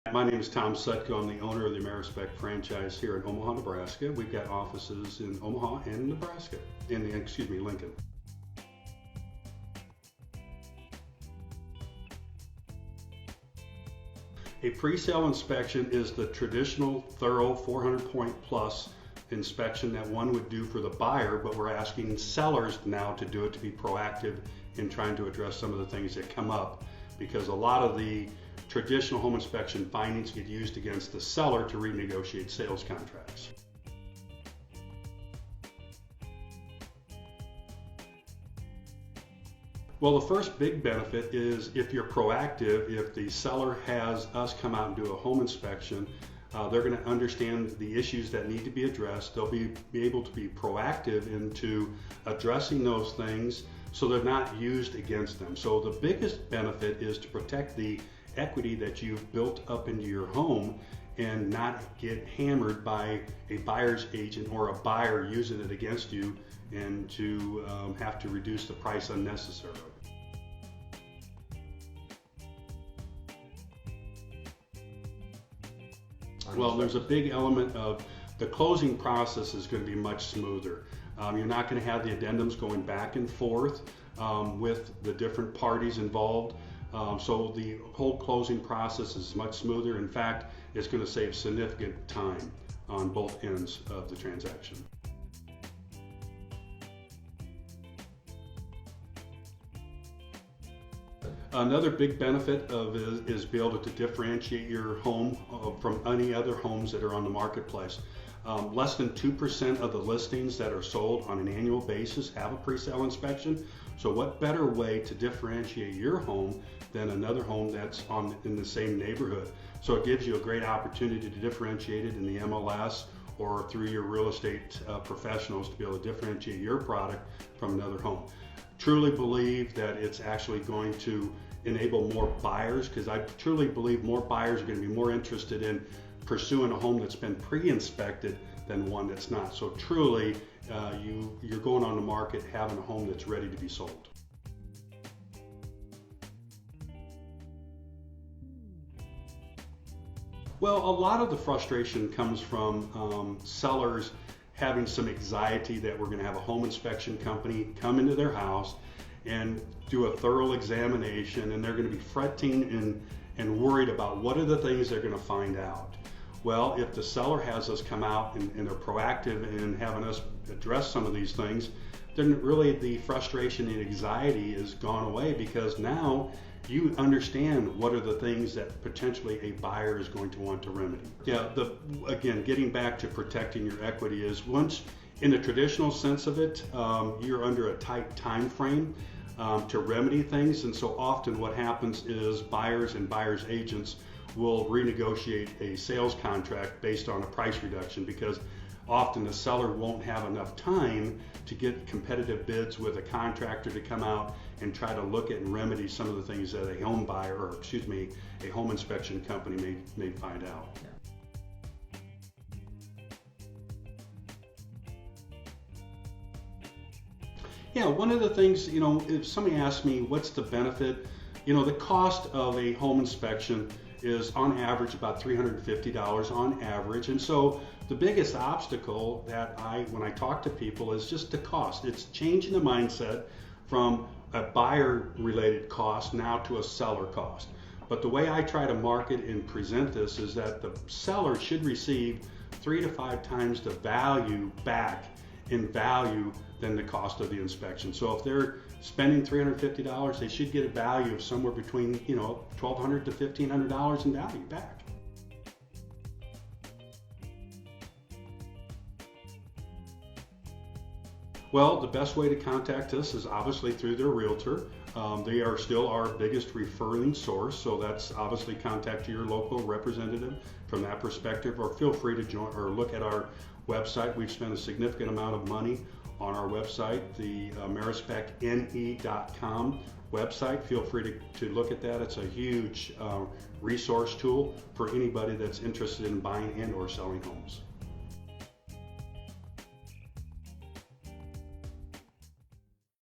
My name is Tom Sutko. I'm the owner of the AmeriSpec franchise here in Omaha, Nebraska. We've got offices in Omaha and Nebraska, Lincoln. A pre-sale inspection is the traditional, thorough 400-point plus inspection that one would do for the buyer, but we're asking sellers now to do it, to be proactive in trying to address some of the things that come up, because a lot of the traditional home inspection findings get used against the seller to renegotiate sales contracts. Well, the first big benefit is if you're proactive. If the seller has us come out and do a home inspection, they're going to understand the issues that need to be addressed. They'll be able to be proactive into addressing those things so they're not used against them. So the biggest benefit is to protect the equity that you've built up into your home and not get hammered by a buyer's agent or a buyer using it against you and to have to reduce the price unnecessarily. Well, there's a big element of the closing process is going to be much smoother. You're not going to have the addendums going back and forth with the different parties involved. So the whole closing process is much smoother. In fact, it's going to save significant time on both ends of the transaction. Another big benefit of is be able to differentiate your home from any other homes that are on the marketplace. Less than 2% of the listings that are sold on an annual basis have a pre-sale inspection. So what better way to differentiate your home than another home that's in the same neighborhood? So it gives you a great opportunity to differentiate it in the MLS or through your real estate professionals to be able to differentiate your product from another home. Truly believe that it's actually going to enable more buyers, because I truly believe more buyers are going to be more interested in pursuing a home that's been pre-inspected than one that's not. So truly, you're going on the market having a home that's ready to be sold. Well, a lot of the frustration comes from sellers having some anxiety that we're going to have a home inspection company come into their house and do a thorough examination, and they're going to be fretting and worried about what are the things they're going to find out. Well, if the seller has us come out and they're proactive in having us address some of these things, then really the frustration and anxiety is gone away, because now you understand what are the things that potentially a buyer is going to want to remedy. Yeah, again, getting back to protecting your equity is, once in the traditional sense of it, you're under a tight time frame to remedy things, and so often what happens is buyers and buyers agents will renegotiate a sales contract based on a price reduction, because often the seller won't have enough time to get competitive bids with a contractor to come out and try to look at and remedy some of the things that a home buyer, or a home inspection company may find out. Yeah, one of the things, if somebody asks me what's the benefit, the cost of a home inspection is on average about $350 on average. And so the biggest obstacle that when I talk to people is just the cost. It's changing the mindset from a buyer related cost now to a seller cost. But the way I try to market and present this is that the seller should receive 3 to 5 times the value back in value than the cost of the inspection. So if they're spending $350, they should get a value of somewhere between $1,200 to $1,500 in value back. Well, the best way to contact us is obviously through their realtor. They are still our biggest referring source, so that's obviously contact your local representative from that perspective, or feel free to join or look at our website. We've spent a significant amount of money on our website, the AmeriSpecNE.com website. Feel free to look at that. It's a huge resource tool for anybody that's interested in buying and or selling homes.